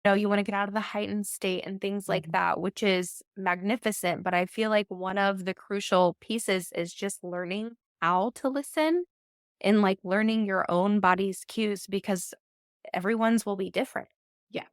you want to get out of the heightened state and things like Mhm. that, which is magnificent. But I feel like one of the crucial pieces is just learning how to listen and like learning your own body's cues because everyone's will be different. Yeah.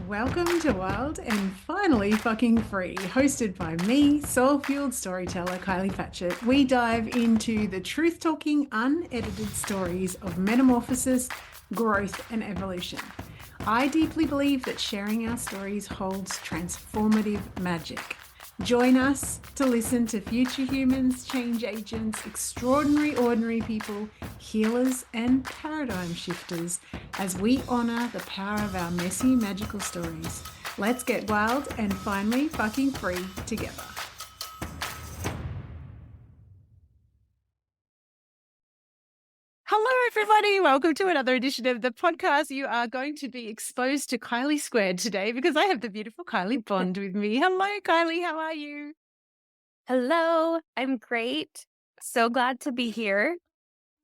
Welcome to Wild and Finally Fucking Free, hosted by me, soul-fueled storyteller Kylie Fatchett. We dive into the truth-talking, unedited stories of metamorphosis, growth, and evolution. I deeply believe that sharing our stories holds transformative magic. Join us to listen to future humans, change agents, extraordinary ordinary people, healers, and paradigm shifters as we honour the power of our messy, magical stories. Let's get wild and finally fucking free together. Hello, everybody. Welcome to another edition of the podcast. You are going to be exposed to Kylie Squared today because I have the beautiful Kylie Bond with me. Hello, Kylie. How are you? Hello, I'm great. So glad to be here.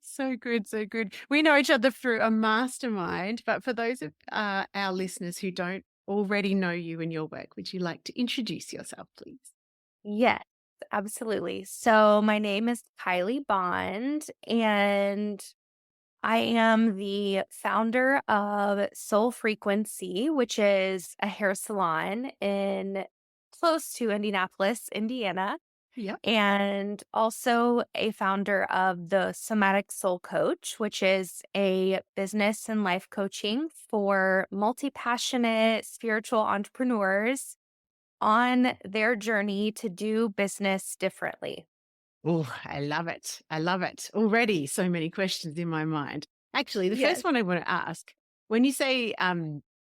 So good, so good. We know each other through a mastermind, but for those of our listeners who don't already know you and your work, would you like to introduce yourself, please? Yes, absolutely. So my name is Kylie Bond, and I am the founder of Soul Frequency, which is a hair salon in close to Indianapolis, Indiana, Yep. and also a founder of the Somatic Soul Coach, which is a business and life coaching for multi-passionate spiritual entrepreneurs on their journey to do business differently. Oh, I love it. I love it. Already so many questions in my mind. Actually, the Yes. first one I want to ask, when you say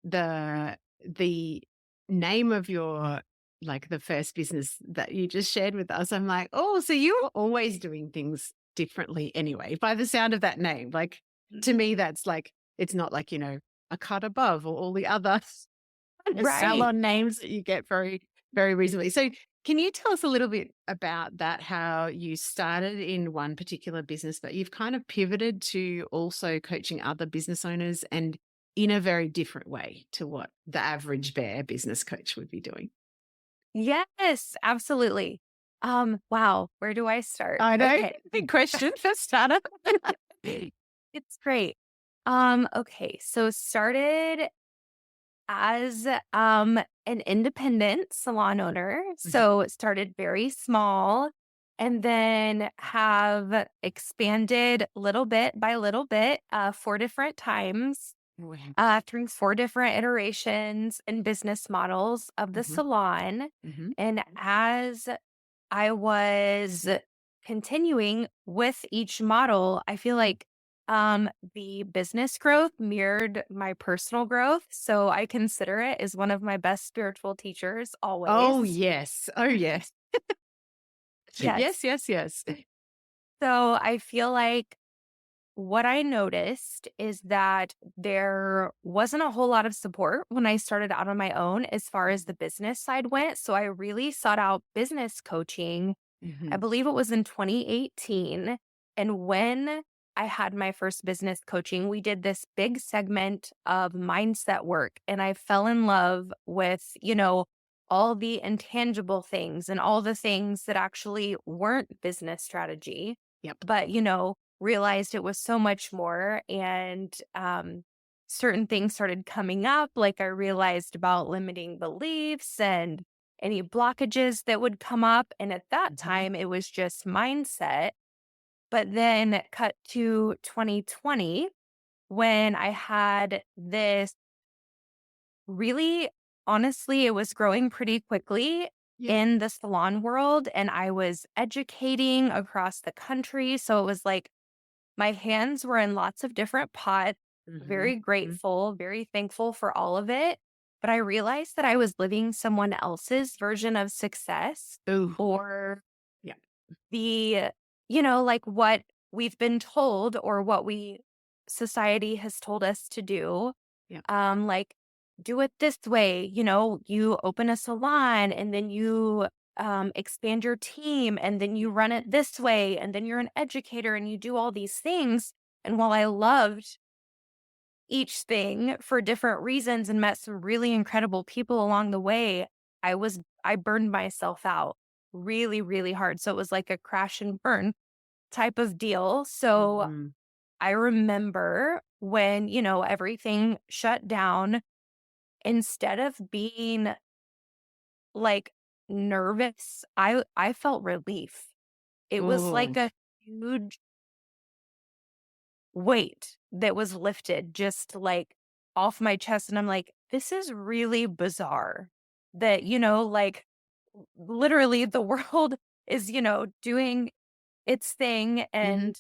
the name of your like the first business that you just shared with us, I'm like, oh, so you're always doing things differently anyway, by the sound of that name. Like to me, that's like it's not like, a cut above or all the other Right. salon names that you get very, very reasonably. So, can you tell us a little bit about that? How you started in one particular business, but you've kind of pivoted to also coaching other business owners and in a very different way to what the average bear business coach would be doing. Yes, absolutely. Wow, where do I start? I know. Okay. Big question for starter. It's great. Okay, so started as an independent salon owner. Mhm. So it started very small and then have expanded little bit by little bit, 4 different times, Wow. through 4 different iterations and business models of the Mhm. salon. Mhm. And as I was continuing with each model, I feel like the business growth mirrored my personal growth. So I consider it as one of my best spiritual teachers Oh, always. yes. Oh, yes. Yes. Yes, yes, yes. So I feel like what I noticed is that there wasn't a whole lot of support when I started out on my own as far as the business side went. So I really sought out business coaching. I Mhm. believe it was in 2018. And when I had my first business coaching, we did this big segment of mindset work. And I fell in love with, all the intangible things and all the things that actually weren't business strategy, Yep. but, realized it was so much more. And certain things started coming up. Like I realized about limiting beliefs and any blockages that would come up. And at that Mhm. time, it was just mindset. But then cut to 2020 when I had this really, honestly, it was growing pretty quickly Yep. in the salon world. And I was educating across the country. So it was like my hands were in lots of different pots, Mhm. very Mhm. grateful, very thankful for all of it. But I realized that I was living someone else's version of success Ooh. or Yeah. the, like what we've been told or what society has told us to do. Yeah. Like do it this way, you open a salon and then you expand your team and then you run it this way and then you're an educator and you do all these things. And while I loved each thing for different reasons and met some really incredible people along the way, I burned myself out really, really hard. So it was like a crash and burn type of deal. So Mm. I remember when, everything shut down, instead of being like nervous, I felt relief. It was Oh. like a huge weight that was lifted just like off my chest. And I'm like, this is really bizarre that, like literally the world is, doing its thing. Mhm.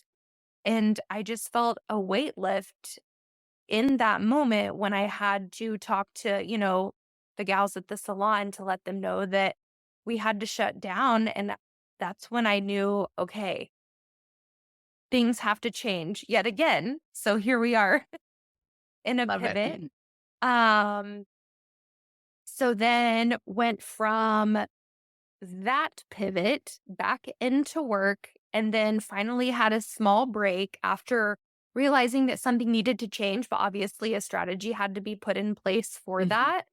And I just felt a weight lift in that moment when I had to talk to, the gals at the salon to let them know that we had to shut down. And that's when I knew, okay, things have to change yet again. So here we are in a Love it. pivot. Um, so then went from that pivot back into work and then finally had a small break after realizing that something needed to change, but obviously a strategy had to be put in place for Mhm. that.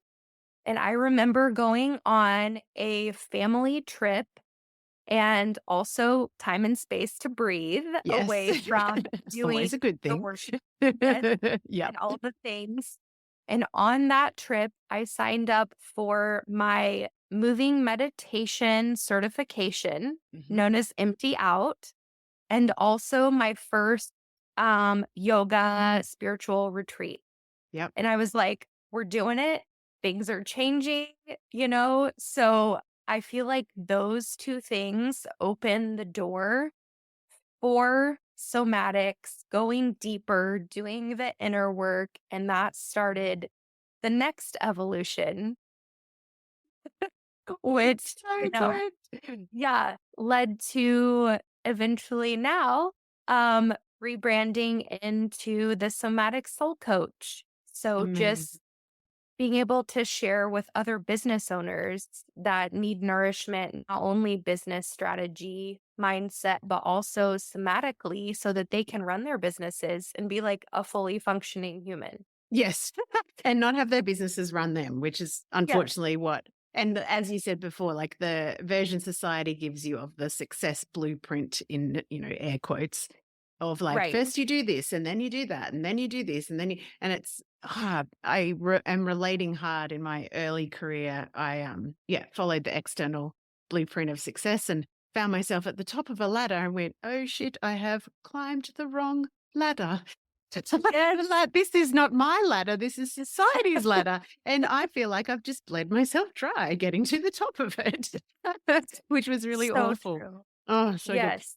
And I remember going on a family trip and also time and space to breathe Yes. away from It's doing always a good the thing. work. Yes, Yep. and all the things. And on that trip, I signed up for my moving meditation certification Mhm. known as Empty Out, and also my first yoga spiritual retreat. Yep. And I was like, we're doing it. Things are changing, So I feel like those two things open the door for somatics, going deeper, doing the inner work. And that started the next evolution, which, So good. yeah, led to eventually now um rebranding into the somatic soul coach. So just Amazing. being able to share with other business owners that need nourishment, not only business strategy, mindset, but also somatically so that they can run their businesses and be like a fully functioning human. Yes. And not have their businesses run them, which is Yes. unfortunately what, and as you said before, like the version society gives you of the success blueprint in, air quotes, of like, Right. first you do this and then you do that and then you do this and then and it's hard. Am relating hard in my early career. I followed the external blueprint of success and found myself at the top of a ladder and went, oh shit, I have climbed the wrong ladder. Yes. This is not my ladder. This is society's ladder. And I feel like I've just bled myself dry getting to the top of it, which was really So awful. true. Oh, so good. Yes.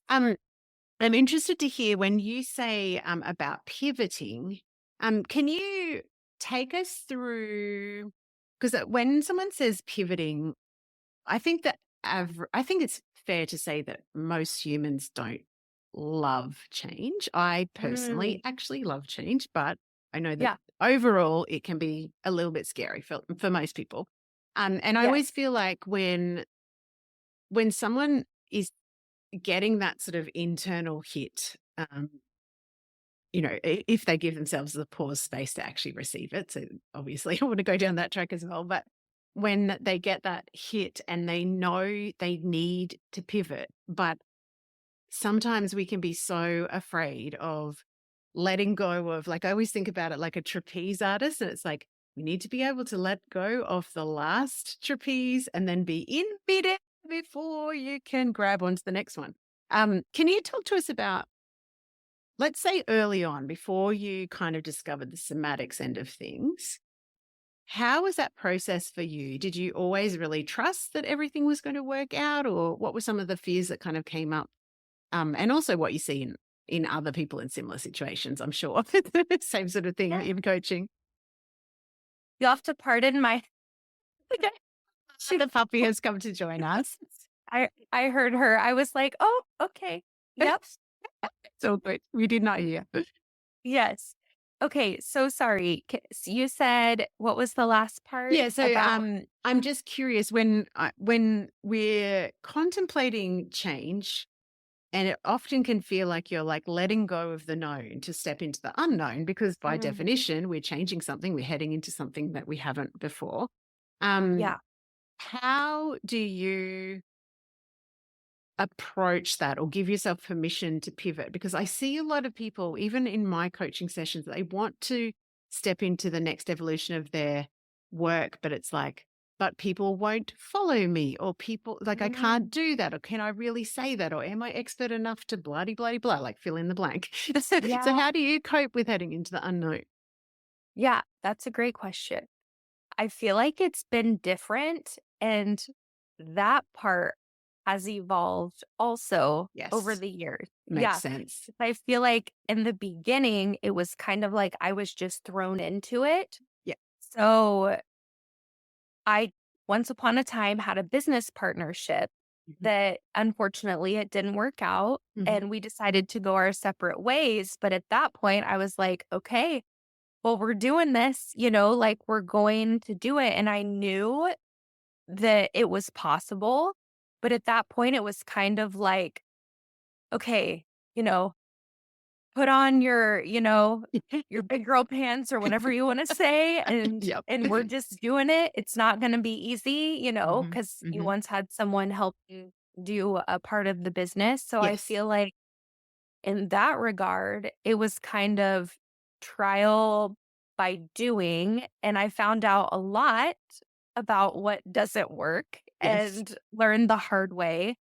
I'm interested to hear when you say about pivoting. Can you take us through? Because when someone says pivoting, I think that I think it's fair to say that most humans don't love change. I personally Mm, actually love change, but I know that yeah. overall it can be a little bit scary for most people. And I always Yes. feel like when someone is getting that sort of internal hit, if they give themselves the pause space to actually receive it. So obviously, I want to go down that track as well. But when they get that hit and they know they need to pivot, but sometimes we can be so afraid of letting go of, like, I always think about it like a trapeze artist. And it's like, we need to be able to let go of the last trapeze and then be in midair before you can grab onto the next one. Can you talk to us about, let's say early on, before you kind of discovered the somatics end of things, how was that process for you? Did you always really trust that everything was going to work out, or what were some of the fears that kind of came up? And also what you see in other people in similar situations, I'm sure. Same sort of thing Yeah. in coaching. You'll have to pardon my she The puppy has come to join us. I heard her. I was like, "Oh, okay. Yep. It's all good. We did not hear. Yes." Okay, so sorry. You said what was the last part Yeah, so about I'm just curious when we're contemplating change. And it often can feel like you're like letting go of the known to step into the unknown because by Mhm. definition, we're changing something, we're heading into something that we haven't before. Um, Yeah. how do you approach that or give yourself permission to pivot? Because I see a lot of people, even in my coaching sessions, they want to step into the next evolution of their work, but it's like, but people won't follow me, or people like, I can't Mm. do that, or can I really say that, or am I expert enough to bloody, bloody, blah, like fill in the blank. So, Yeah. how do you cope with heading into the unknown? Yeah, that's a great question. I feel like it's been different, and that part has evolved also over Yes, the years. makes Yeah. sense. I feel like in the beginning, it was kind of like I was just thrown into it. Yeah. So I once upon a time had a business partnership Hmm. that unfortunately it didn't work out Hmm. and we decided to go our separate ways. But at that point, I was like, okay, well, we're doing this, like we're going to do it. And I knew that it was possible. But at that point, it was kind of like, okay, you know, put on your big girl pants or whatever you wanna say, and Yep. and we're just doing it. It's not gonna be easy, Hmm. because you Hmm. once had someone help you do a part of the business. So I Yes. feel like in that regard, it was kind of trial by doing, and I found out a lot about what doesn't work Yes. and learned the hard way.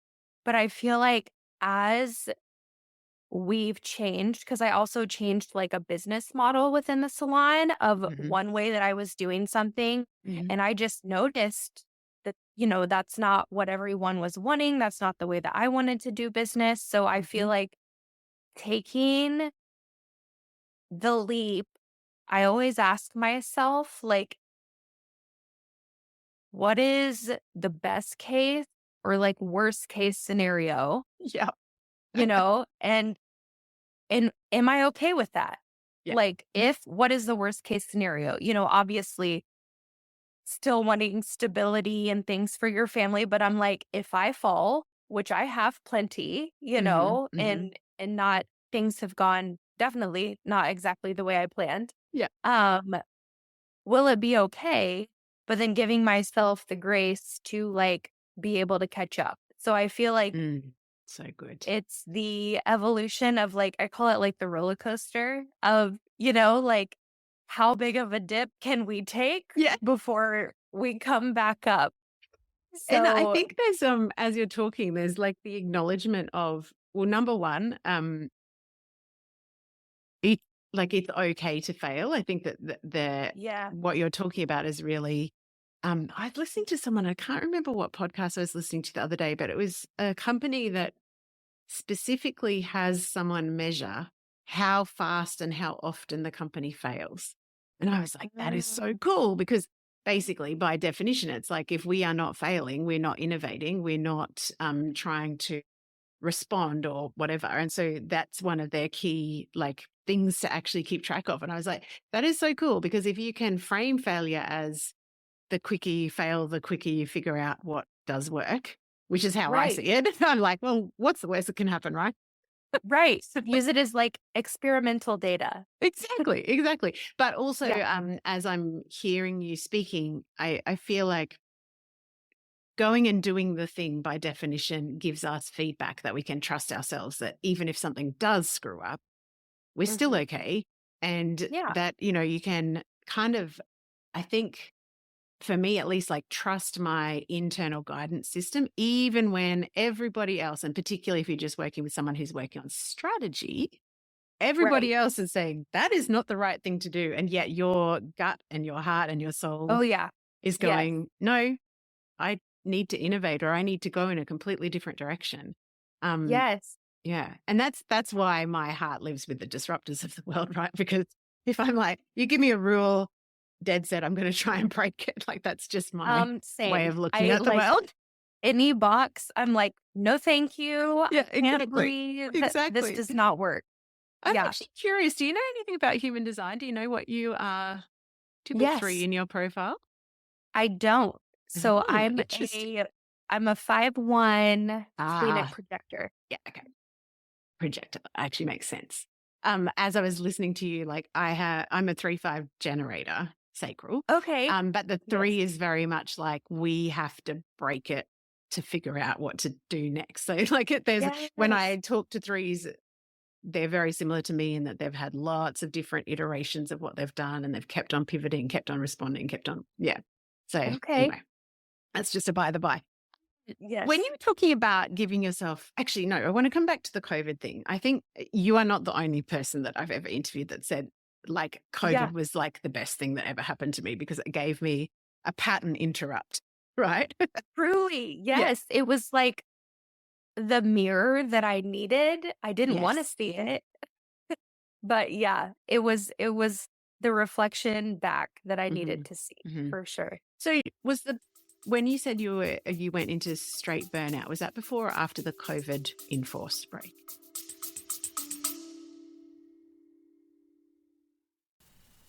But I feel like as we've changed, because I also changed, like, a business model within the salon of Hmm. one way that I was doing something, Hmm. and I just noticed that, that's not what everyone was wanting, that's not the way that I wanted to do business, so I feel Hmm. like taking the leap, I always ask myself, like, "What is the best case or, like, worst case scenario?" Yeah. And am I okay with that? Yeah. Like, if what is the worst case scenario? Obviously, still wanting stability and things for your family, but I'm like, if I fall, which I have plenty, Mhm, mhm. and not things have gone definitely not exactly the way I planned. Yeah. Um, will it be okay? But then giving myself the grace to like be able to catch up. So I feel like Mm, so good. it's the evolution of, like I call it, like, the roller coaster of, like, how big of a dip can we take Yeah, before we come back up? and I So think there's, as you're talking, there's, like, the acknowledgement of, well, number 1, it like, it's okay to fail. I think that the yeah. what you're talking about is really, I was listening to someone, I can't remember what podcast I was listening to the other day, but it was a company that specifically has someone measure how fast and how often the company fails. And I was like, that is so Mm, cool because basically, by definition, it's like if we are not failing, we're not innovating, we're not trying to respond or whatever. And so that's one of their key like things to actually keep track of. And I was like, that is so cool because if you can frame failure as the quicker you fail, the quicker you figure out what does work, which is how I right, see it. I'm like, well, what's the worst that can happen, right? right. Use it as, like, experimental data. Exactly, exactly. But also, Yeah. as I'm hearing you speaking, I feel like going and doing the thing by definition gives us feedback that we can trust ourselves that even if something does screw up, we're still Mhm. okay. And Yeah. that, you can kind of, I think, for me at least, like trust my internal guidance system, even when everybody else, and particularly if you're just working with someone who's working on strategy, Right. everybody else is saying that is not the right thing to do. And yet your gut and your heart and your soul Oh, yeah. is Yes. going, no, I need to innovate or I need to go in a completely different direction. Um, Yes. yeah. And that's why my heart lives with the disruptors of the world, right? Because if I'm like, you give me a rule, dead set, I'm going to try and break it. Like that's just my way Same. of looking I at the like world. any box, I'm like, "No, thank you. Yeah, I can't exactly. breathe. This Exactly. does not work." I'm Yeah. actually curious. Do you know anything about human design? Do you know what you are? Do you put 3 Yes. in your profile? I don't. So Oh, interesting. I'm a 5/1 splenic Ah, projector. yeah. Okay. projector. Actually makes sense. As I was listening to you, like I'm a 3-5 generator, sacral. Okay. But the Yes. 3 is very much like we have to break it to figure out what to do next. So like when Yes. I talk to 3s, they're very similar to me in that they've had lots of different iterations of what they've done and they've kept on pivoting, kept on responding, kept on. Yeah. So Okay. anyway, that's just a by the by. When Yes. you were talking about giving yourself, actually, no, I want to come back to the COVID thing. I think you are not the only person that I've ever interviewed that said, like, Yeah. COVID was like the best thing that ever happened to me because it gave me a pattern interrupt, right? Truly. Yeah. Yes. It was like the mirror that I needed. I didn't want to Yes. see it, but yeah, it was the reflection back that I Hmm. needed to see Hmm. for sure. So when you said you went into straight burnout, was that before or after the COVID enforced break?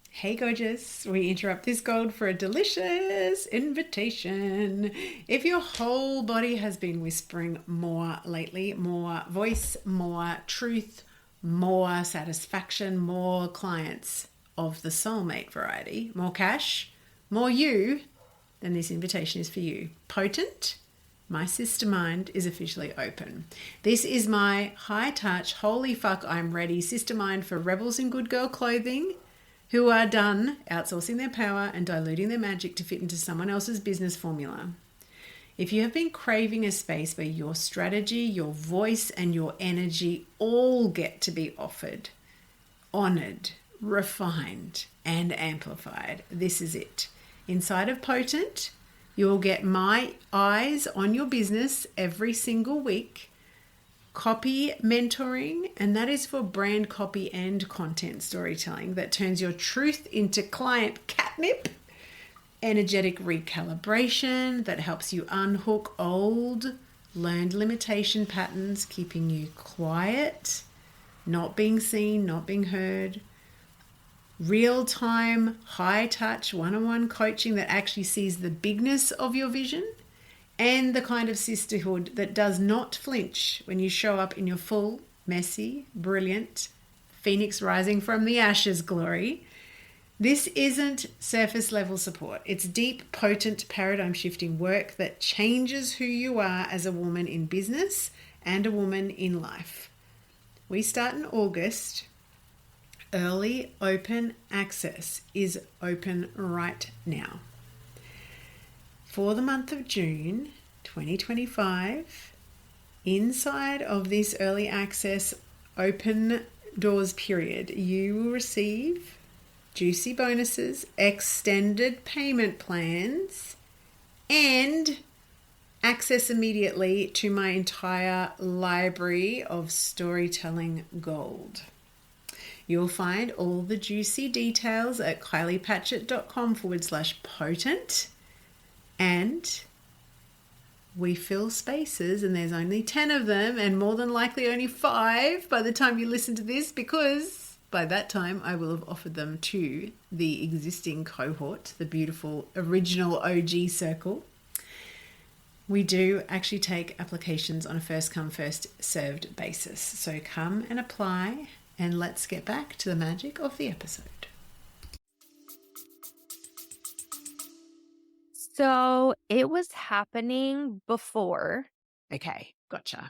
Hey, gorgeous. We interrupt this gold for a delicious invitation. If your whole body has been whispering more lately, more voice, more truth, more satisfaction, more clients of the soulmate variety, more cash, more you, then this invitation is for you. Potent, my sister mind is officially open. This is my high touch, holy fuck, I'm ready sister mind for rebels in good girl clothing who are done outsourcing their power and diluting their magic to fit into someone else's business formula. If you have been craving a space where your strategy, your voice, and your energy all get to be offered, honored, refined, and amplified, this is it. Inside of Potent, you'll get my eyes on your business every single week, copy mentoring, and that is for brand copy and content storytelling that turns your truth into client catnip, energetic recalibration that helps you unhook old learned limitation patterns, keeping you quiet, not being seen, not being heard, real-time high-touch one-on-one coaching that actually sees the bigness of your vision, and the kind of sisterhood that does not flinch when you show up in your full, messy, brilliant, phoenix rising from the ashes glory. This isn't surface level support. It's deep, potent, paradigm shifting work that changes who you are as a woman in business and a woman in life. We start in August. Early open access is open right now. For the month of June 2025, inside of this early access open doors period, you will receive juicy bonuses, extended payment plans, and access immediately to my entire library of storytelling gold. You'll find all the juicy details at kyliePatchett.com/potent. And we fill spaces, and there's only 10 of them, and more than likely only 5 by the time you listen to this, because by that time I will have offered them to the existing cohort, the beautiful original OG circle. We do actually take applications on a first come, first served basis. So come and apply, and let's get back to the magic of the episode. So it was happening before. Okay, gotcha.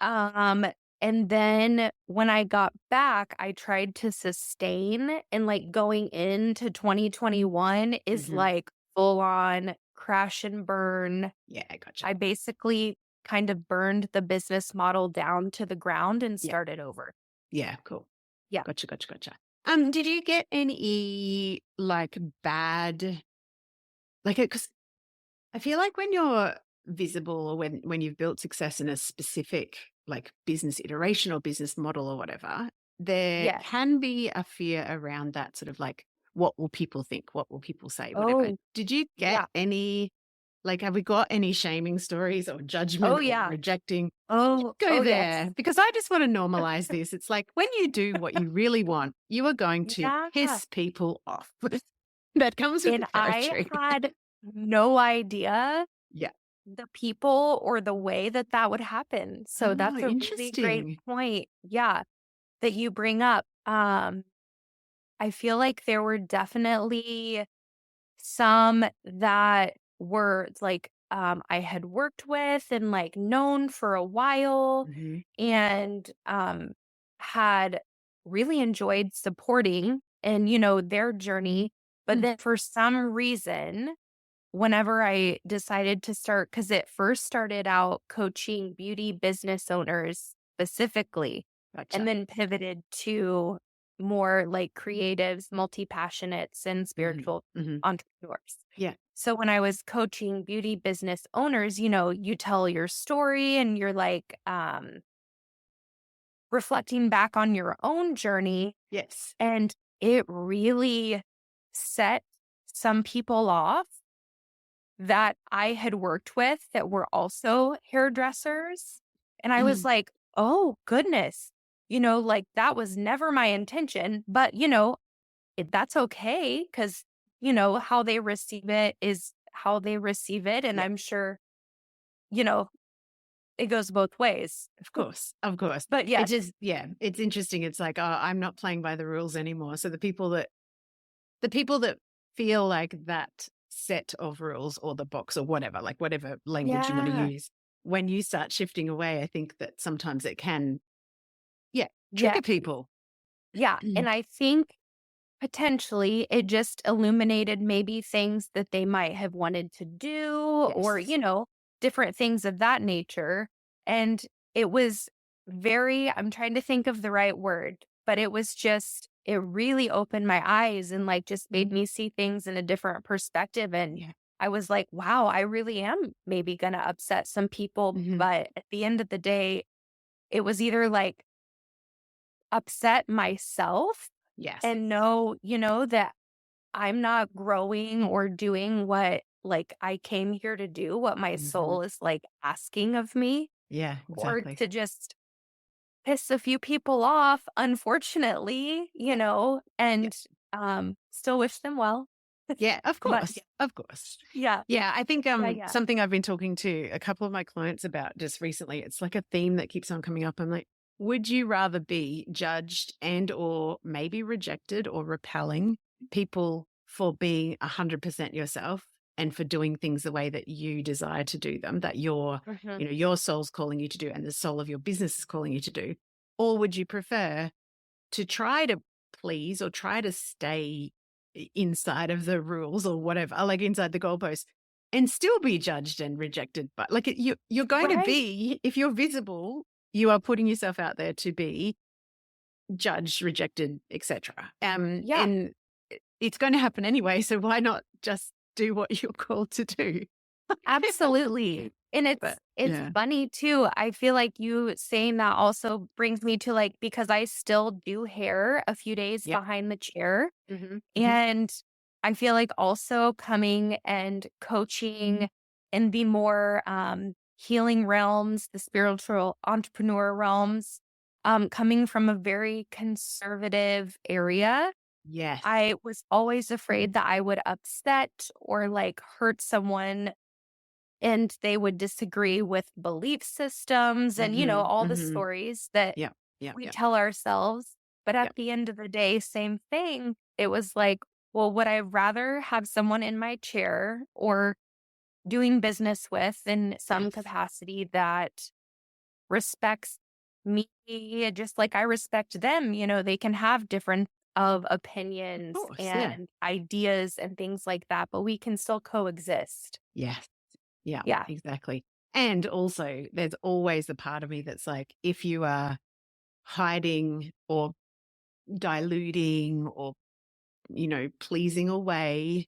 And then when I got back, I tried to sustain, and like going into 2021 is like full on crash and burn. Yeah, gotcha. I basically kind of burned the business model down to the ground and Yeah. started over. Yeah, cool. Yeah. Gotcha. Did you get any like bad, like, because I feel like when you're visible or when you've built success in a specific like business iteration or business model or whatever, there Yes. can be a fear around that sort of like, what will people think? What will people say? Whatever. Oh, Did you get yeah. any, like, have we got any shaming stories or Oh, judgment or yeah. rejecting? Oh, Go oh, there, yes. because I just want to normalize this. It's like when you do what you really want, you are going to Yeah. piss people off. That comes with the And I territory. had no idea Yeah. the people or the way that that would happen. So Oh, that's a really great interesting. point. Yeah. that you bring up. I feel like there were definitely some that were like I had worked with and like known for a while Hmm. and had really enjoyed supporting and their journey. But Mm. then for some reason, whenever I decided to start, because it first started out coaching beauty business owners specifically, and Gotcha. then pivoted to more like creatives, multi passionates, and Hmm. spiritual Hmm. entrepreneurs. Yeah. So when I was coaching beauty business owners, you tell your story and you're like reflecting back on your own journey. Yes. And it really set some people off that I had worked with that were also hairdressers. And I was Mhm. like, oh, goodness, like that was never my intention. But, that's okay because, how they receive it is how they receive it. And Yeah. I'm sure, you know, it goes both ways. Of course. Of course. But It yes, just, yeah, it's interesting. It's like, oh, I'm not playing by the rules anymore. So the people that feel like that set of rules or the box or whatever, like whatever language you want to yeah, use, when you start shifting away, I think that sometimes it can, yeah, yeah, trigger people. yeah. And I think potentially, it just illuminated maybe things that they might have wanted to do or, Yes. different things of that nature. And it was I'm trying to think of the right word, but it really opened my eyes and like just made Mhm. me see things in a different perspective. And Yeah. I was like, wow, I really am maybe going to upset some people. Hmm. But at the end of the day, it was either like upset myself Yes. and know, that I'm not growing or doing what like I came here to do, what my Hmm. soul is like asking of me, Yeah, or exactly. to just piss a few people off, unfortunately, Yeah. Yeah. and still wish them well. Yeah, of But course. Of course. yeah, Yeah, I think yeah, yeah. something I've been talking to a couple of my clients about just recently, it's like a theme that keeps on coming up. I'm like, would you rather be judged and or maybe rejected or repelling people for being 100% yourself and for doing things the way that you desire to do them, that Mhm. your soul's calling you to do and the soul of your business is calling you to do? Or would you prefer to try to please or try to stay inside of the rules or whatever, like inside the goalpost, and still be judged and rejected? But like you're going to Right. be, if you're visible, you are putting yourself out there to be judged, rejected, etc. Yeah. And it's going to happen anyway. So why not just do what you're called to do? Absolutely. And But it's yeah, funny too. I feel like you saying that also brings me to like because I still do hair a few days yeah. behind the chair. Hmm. Hmm. And I feel like also coming and coaching in the more healing realms, the spiritual entrepreneur realms, coming from a very conservative area, Yes. I was always afraid that I would upset or like hurt someone and they would disagree with belief systems and, Hmm. all the Hmm. stories that Yeah. Yeah. we Yeah. tell ourselves. But at Yeah. the end of the day, same thing. It was like, well, would I rather have someone in my chair or doing business with in some Yes. capacity that respects me just like I respect them? They can have different of Of opinions course. Yeah. and ideas and things like that, but we can still coexist. Yes. Yeah, Yeah. exactly. And also, there's always a part of me that's like, if you are hiding or diluting or, pleasing away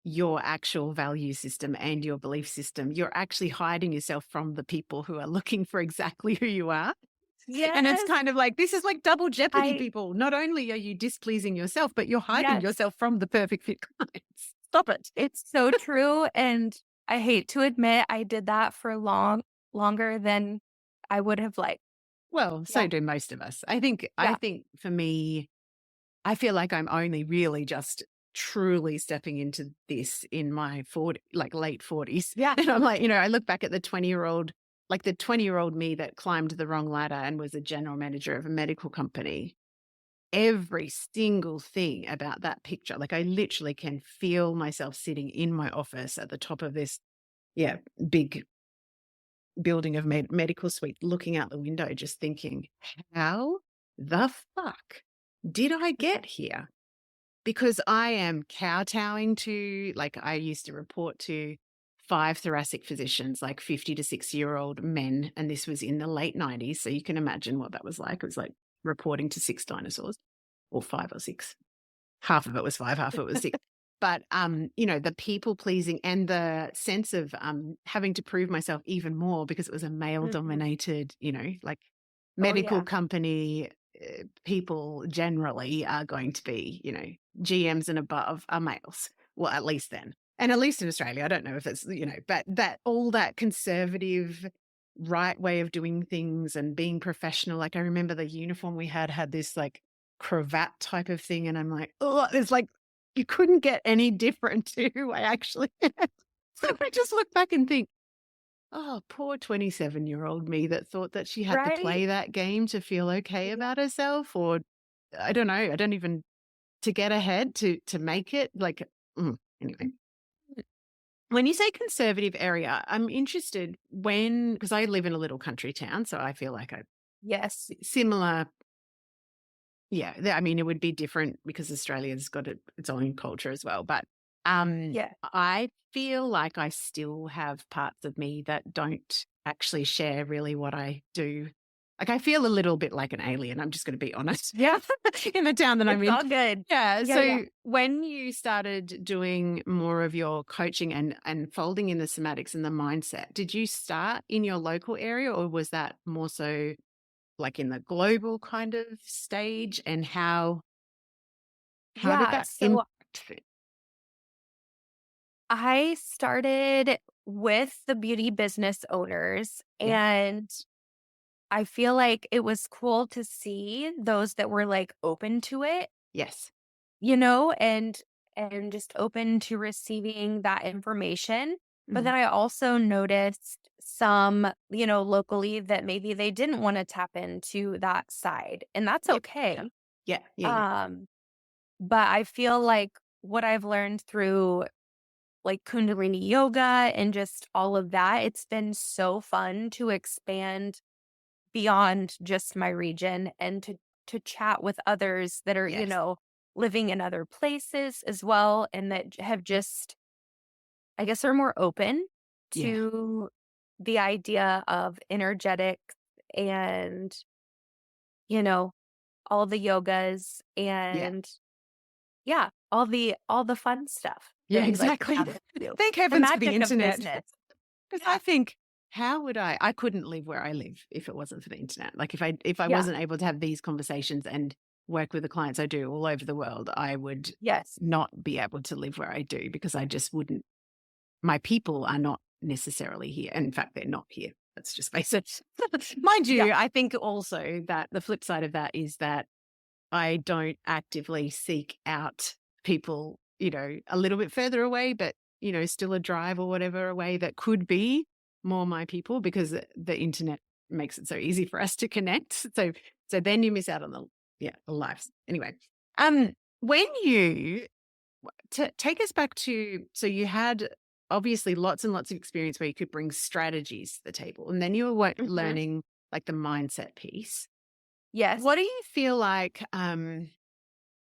your actual value system and your belief system, you're actually hiding yourself from the people who are looking for exactly who you are. And it's Yes. kind of like, this is like double jeopardy, I people. Not only are you displeasing yourself, but you're hiding Yes, yourself from the perfect fit clients. Stop it. it's so true, and I hate to admit I did that for longer than I would have liked. Well, Yeah, so do most of us. I think for me, I feel like I'm only really just truly stepping into this in my 40, like late 40s. yeah, And I'm like, I look back at the 20-year-old like the 20-year-old me that climbed the wrong ladder and was a general manager of a medical company, every single thing about that picture, like I literally can feel myself sitting in my office at the top of this, big building of medical suite, looking out the window, just thinking, how the fuck did I get here? Because I am kowtowing to, like, I used to report to 5 thoracic physicians, like 50 to 60-year-old men. And this was in the late 90s. So you can imagine what that was like. It was like reporting to 6 dinosaurs, or 5 or 6. Half of it was 5, half of it was 6. But, the people pleasing and the sense of having to prove myself even more because it was a male Mhm. dominated, like Oh, medical yeah. company, people generally are going to be, GMs and above are males. Well, at least then. And at least in Australia, I don't know if it's, but that all that conservative right way of doing things and being professional. Like I remember the uniform we had this like cravat type of thing. And I'm like, oh, it's like you couldn't get any different to who I actually am. So I just look back and think, oh, poor 27-year-old me that thought that she had to Right? play that game to feel okay Yeah. about herself, or I don't know, I don't even to get ahead to make it like anyway. When you say conservative area, I'm interested because I live in a little country town, so I feel like I Yes. similar. Yeah, I mean, it would be different because Australia's got its own culture as well. But Yeah. I feel like I still have parts of me that don't actually share really what I do. Like I feel a little bit like an alien. I'm just going to be honest. Yeah. In the town that I'm It's in. all good. Yeah. Yeah, yeah. So when you started doing more of your coaching and folding in the somatics and the mindset, did you start in your local area, or was that more so like in the global kind of stage, and how did Yeah, that so impact it? I started with the beauty business owners, Yeah. and I feel like it was cool to see those that were, like, open to it, Yes. and just open to receiving that information. But Mhm. then I also noticed some, locally that maybe they didn't wanna tap into that side, and that's Yep. Yeah. okay. Yeah. Yeah. Yeah. Um, but I feel like what I've learned through, like, Kundalini yoga and just all of that, it's been so fun to expand beyond just my region and to chat with others that are, Yes. living in other places as well, and that have just, I guess, are more open Yeah. to the idea of energetics and, you know, all the yogas Yeah. and yeah, all the fun stuff that Yeah, we like to exactly. tap into. Thank The heavens for the magic of internet. business. Because I Yeah. think, how would I couldn't live where I live if it wasn't for the internet. Like if I Yeah. wasn't able to have these conversations and work with the clients I do all over the world, I would Yes. not be able to live where I do, because I just wouldn't. My people are not necessarily here. And in fact, they're not here. Let's just face it. Mind Yeah. you, I think also that the flip side of that is that I don't actively seek out people, a little bit further away, but, still a drive or whatever away that could be more my people, because the internet makes it so easy for us to connect. So then you miss out on the lives. Anyway, when you to take us back to, so you had obviously lots and lots of experience where you could bring strategies to the table, and then you were Mhm. learning like the mindset piece. Yes. What do you feel like?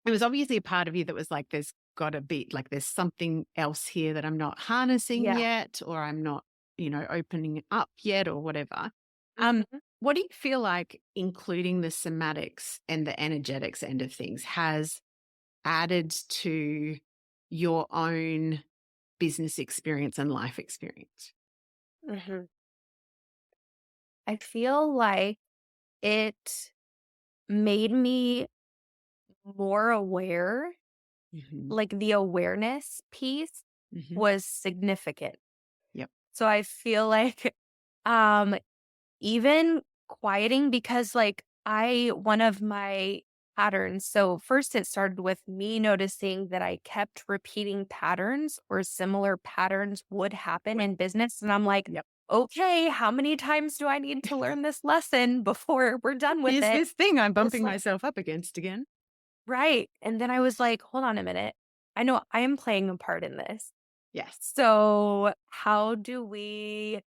It was obviously a part of you that was like, there's got to be like, there's something else here that I'm not harnessing Yeah. yet, or I'm not, opening up yet, or whatever. Um, Mhm. what do you feel like including the somatics and the energetics end of things has added to your own business experience and life experience? Mhm. I feel like it made me more aware, Hmm. like, the awareness piece Hmm. was significant. Yep. So I feel like, um, even quieting because, like, one of my patterns, so first it started with me noticing that I kept repeating patterns or similar patterns would happen in business, and I'm like, Yep. okay, how many times do I need to learn this lesson before we're done with Here's it? this thing I'm It's bumping like, myself up against again. right. And then I was like, hold on a minute. I know I am playing a part in this. Yes. So, how do we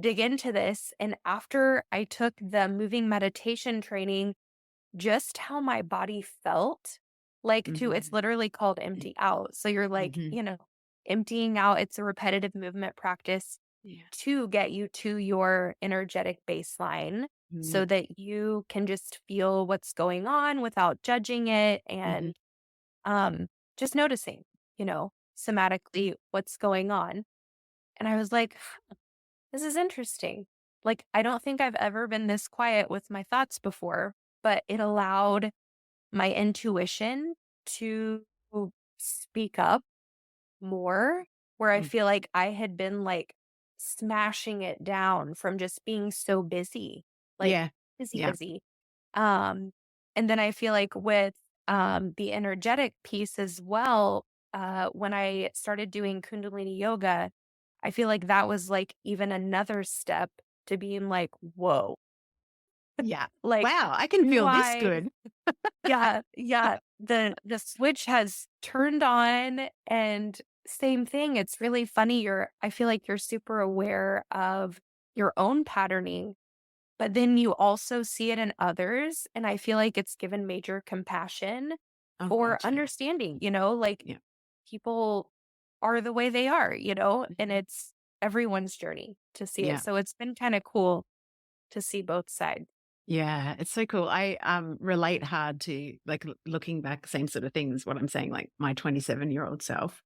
dig into this? And after I took the moving meditation training, just how my body felt, like, it's Mhm. literally called empty out. So you're like, Mhm. emptying out. It's a repetitive movement practice Yeah. to get you to your energetic baseline so Mhm. that you can just feel what's going on without judging it Mhm. and um just noticing, somatically what's going on. And I was like, this is interesting. Like, I don't think I've ever been this quiet with my thoughts before, but it allowed my intuition to speak up more, where I Mm. feel like I had been, like, smashing it down from just being so busy, like, Yeah. busy, Yeah. busy. Um, and then I feel like with, the energetic piece as well, when I started doing Kundalini yoga, I feel like that was, like, even another step to being like, "Whoa, Yeah. like, Wow, I can do feel this I" good. Yeah, yeah. The switch has turned on, and same thing, it's really funny, I feel like you're super aware of your own patterning, but then you also see it in others, and I feel like it's given major compassion Oh for god, yeah. understanding, like, Yeah. people are the way they are, and Mhm. it's everyone's journey to see it, Yeah. so it's been kinda cool to see both sides. Yeah, it's so cool. I relate hard to like looking back, same sort of things. What I'm saying, like my 27-year-old self,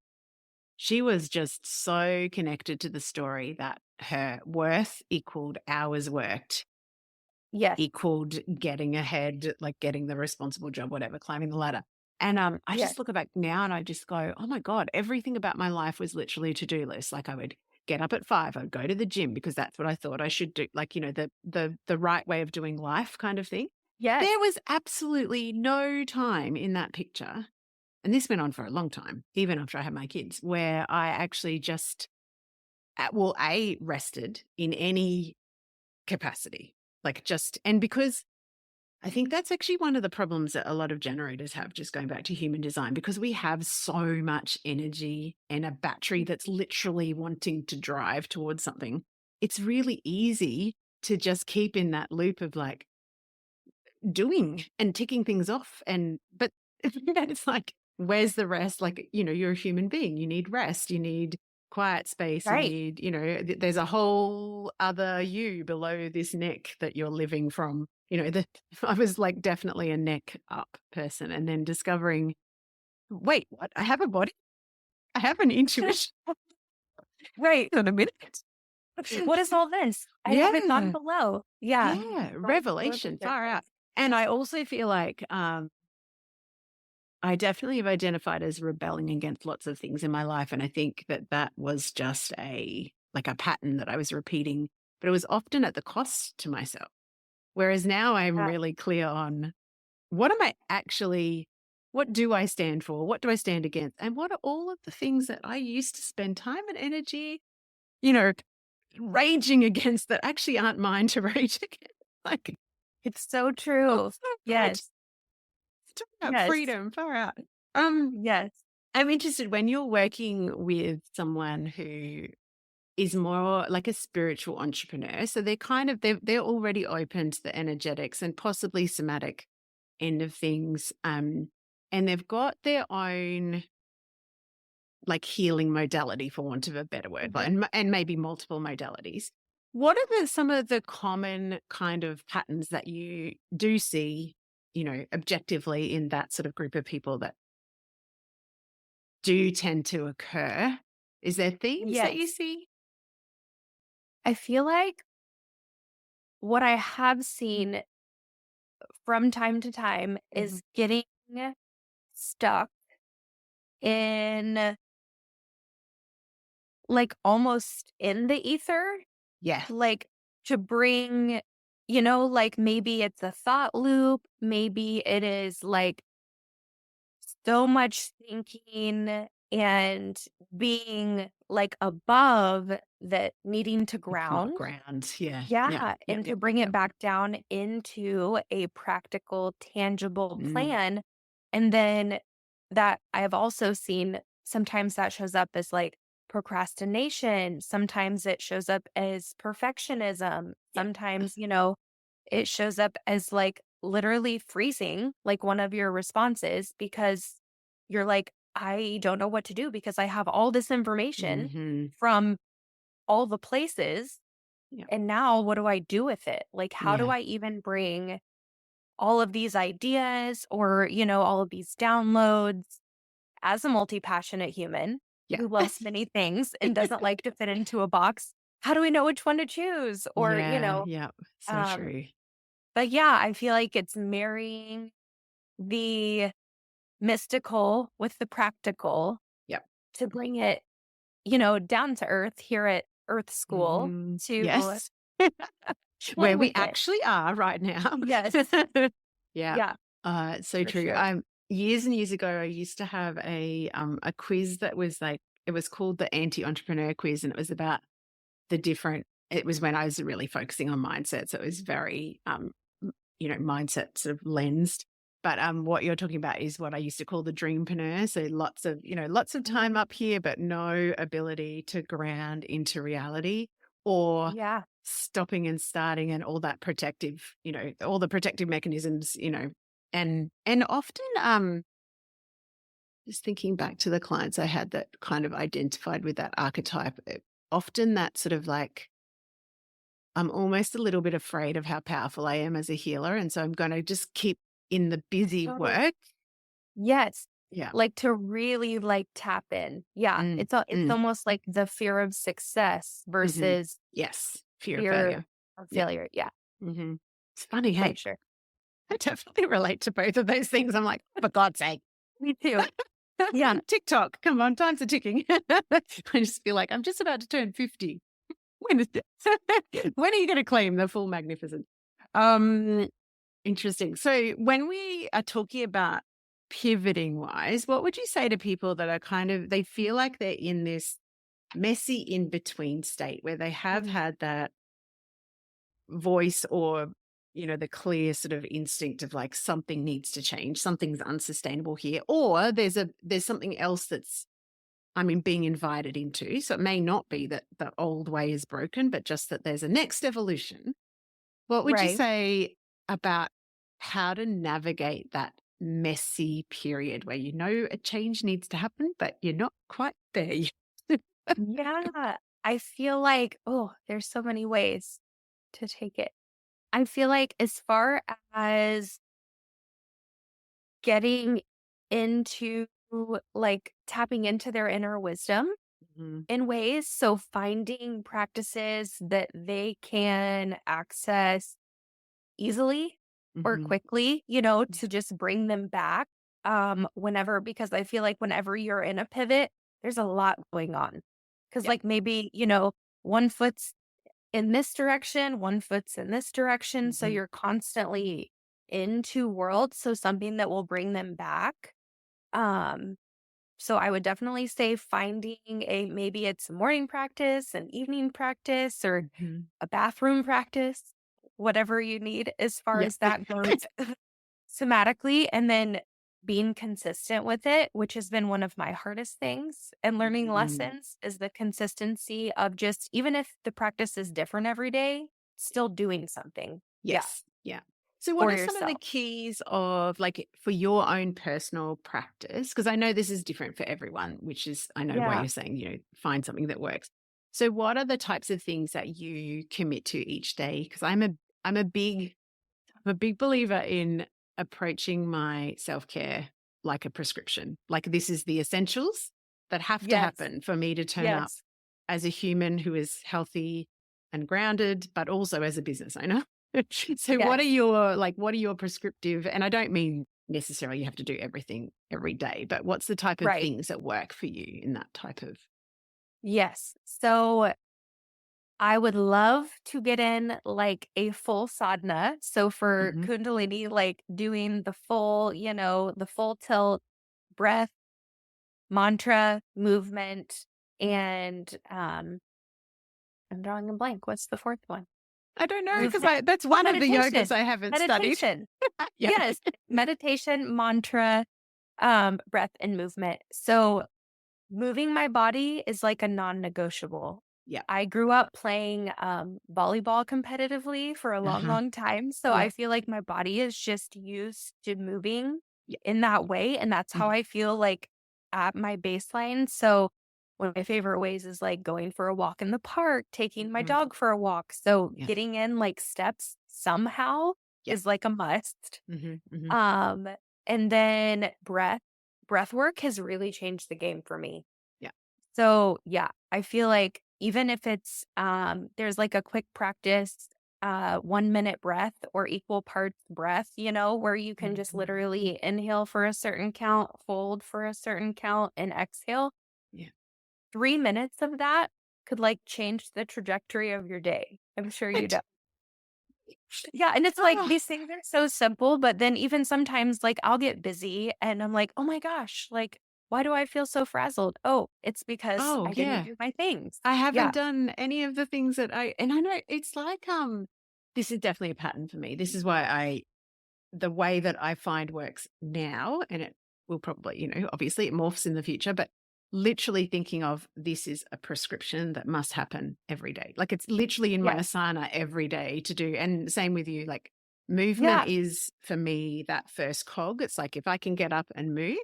she was just so connected to the story that her worth equaled hours worked, Yes, equaled getting ahead, like getting the responsible job, whatever, climbing the ladder. And I yes, just look back now and I just go, oh my God, everything about my life was literally to-do list. Like I would get up at 5, I'd go to the gym because that's what I thought I should do. Like, the right way of doing life kind of thing. yes, There was absolutely no time in that picture. And this went on for a long time, even after I had my kids, where I actually just, well, rested in any capacity. Like just, and because I think that's actually one of the problems that a lot of generators have, just going back to human design, because we have so much energy and a battery that's literally wanting to drive towards something. It's really easy to just keep in that loop of like doing and ticking things off. But it's like, where's the rest? Like, you're a human being. You need rest. You need quiet space. You right. need, there's a whole other you below this neck that you're living from. I was like definitely a neck up person. And then discovering, wait, what? I have a body. I have an intuition. Right. In a minute. What is all this? I haven't gone Yeah. below. Yeah. Yeah. Going below the Revelation. Far out. surface. And I also feel like, I definitely have identified as rebelling against lots of things in my life, and I think that that was just a pattern that I was repeating, but it was often at the cost to myself. Whereas now I'm Yeah. really clear on what am I actually what do I stand for? What do I stand against? And what are all of the things that I used to spend time and energy, you know, raging against that actually aren't mine to rage against? Like, It's so oh, true. so good. Yes. Talk about Yes. freedom, far out. Um, Yes. I'm interested when you're working with someone who is more like a spiritual entrepreneur. So they're already open to the energetics and possibly somatic end of things. And they've got their own like healing modality, for want of a better word, Mhm. and maybe multiple modalities. What are some of the common kind of patterns that you do see, objectively in that sort of group of people that do tend to occur? Is there themes that you Yes. see? I feel like what I have seen from time to time Mhm. is getting stuck in, like, almost in the ether, Yeah. like, to bring, like, maybe it's a thought loop, maybe it is, like, so much thinking and being like above that needing to The plot ground. ground. Yeah. Yeah. Yeah, Yep. and to Yep. bring it Yep. back down into a practical, tangible Mm, plan. And then that I've also seen sometimes that shows up as like procrastination. Sometimes it shows up as perfectionism. yep. Sometimes, it shows up as like literally freezing, like one of your responses, because you're like, I don't know what to do because I have all this information Hmm. from all the places, Yep. and now what do I do with it? Like, how do Yeah. I even bring all of these ideas or, all of these downloads as a multi passionate human Yeah. who loves many things and doesn't like to fit into a box? How do we know which one to choose? Or, Yeah. Yeah. So um, true. but yeah, I feel like it's marrying the mystical with the practical Yep. to bring it, down to earth here at Earth School Hmm. to Yes. play Where we with it. actually are right now. Yes. Yeah. Yeah, It's so for true. sure. Years and years ago, I used to have a quiz that was like, it was called the anti-entrepreneur quiz, and it was about the different, it was when I was really focusing on mindset. So it was very, mindset sort of lensed. But what you're talking about is what I used to call the dreampreneur. So lots of time Mm, up here, but no ability to ground into reality or yeah, stopping and starting and all the protective mechanisms, and often, just thinking back to the clients I had that kind of identified with that archetype, often that sort of like, I'm almost a little bit afraid of how powerful I am as a healer. And so I'm going to just keep in the busy totally. work. Yes, Yeah. like, to really, like, tap in. Yeah, Mm, it's mm, almost like the fear of success hmm. versus Yes. Fear of fear failure. of Yeah. failure. Yeah, Hmm. It's funny. for Hey, sure. I definitely relate to both of those things. I'm like, for God's sake. Me too. Yeah, TikTok, come on, times are ticking. I just feel like I'm just about to turn 50. When is it? When are you going to claim the full magnificence? Um, Interesting. So when we are talking about pivoting wise, what would you say to people that are they feel like they're in this messy in between state where they have mhm, had that voice or, the clear sort of instinct of like something needs to change, something's unsustainable here, or there's something else that's, being invited into. So it may not be that the old way is broken, but just that there's a next evolution. What would you right. say about how to navigate that messy period where a change needs to happen, but you're not quite there yet? Yeah, I feel like there's so many ways to take it. I feel like as far as getting into, like, tapping into their inner wisdom Mhm, in ways, so finding practices that they can access easily or mhm. quickly, to just bring them back, whenever because I feel like whenever you're in a pivot, there's a lot going on. Because Yep. like, maybe, one foot's in this direction, one foot's in this direction, so Mhm, you're constantly in 2 worlds, so something that will bring them back. Um, so I would definitely say finding maybe it's a morning practice, an evening practice, or mhm. a bathroom practice, whatever you need as far Yeah. as that goes somatically, and then being consistent with it, which has been one of my hardest things and learning Mhm. lessons is the consistency of just even if the practice is different every day, still doing something. Yeah, Yes. Yeah. So what for are some of the yourself. keys of like for your own personal practice? Because I know this is different for everyone, which is I know why Yeah. you're saying, find something that works. So what are the types of things that you commit to each day? Because I'm a big believer in approaching my self-care like a prescription. Like this is the essentials that have to Yes. happen for me to turn up Yes. as a human who is healthy and grounded, but also as a business owner. So Yes. what are your prescriptive, and I don't mean necessarily you have to do everything every day, but what's the type of Right. things that work for you in that type of Yes. So I would love to get in like a full sadhana. So for Mhm. Kundalini, like doing the full, the full tilt breath, mantra, movement, and I'm drawing a blank. What's the fourth one? I don't know because Movement. that's Oh, one of the yogas meditation. I haven't studied. Meditation. Yeah. Yes, meditation, mantra, breath, and movement. So moving my body is like a non-negotiable. Yeah. I grew up playing volleyball competitively for a long, Uh-huh. long time. So Yeah. I feel like my body is just used to moving Yeah. in that way. And that's how Mhm. I feel like at my baseline. So one of my favorite ways is like going for a walk in the park, taking my Mhm. dog for a walk. So Yes. getting in like steps somehow Yeah. is like a must. Mhm. Mhm. Um, and then breath work has really changed the game for me. Yeah. So, yeah, I feel like even if it's, there's like a quick practice, 1 minute breath or equal parts breath, where you can just Mhm. literally inhale for a certain count, hold for a certain count, and exhale. Yeah. 3 minutes of that could like change the trajectory of your day. I'm sure you But know. Yeah, and it's like oh, these things are so simple, but then even sometimes like I'll get busy and I'm like, "Oh my gosh, like why do I feel so frazzled?" Oh, it's because oh I didn't yeah. do my things. I haven't Yeah. done any of the things that and I know it's like, this is definitely a pattern for me. This is why the way that I find works now, and it will probably, obviously it morphs in the future, but literally thinking of this is a prescription that must happen every day. Like it's literally in my Yes. asana every day to do. And same with you, like movement Yeah. is for me that first cog. It's like if I can get up and move,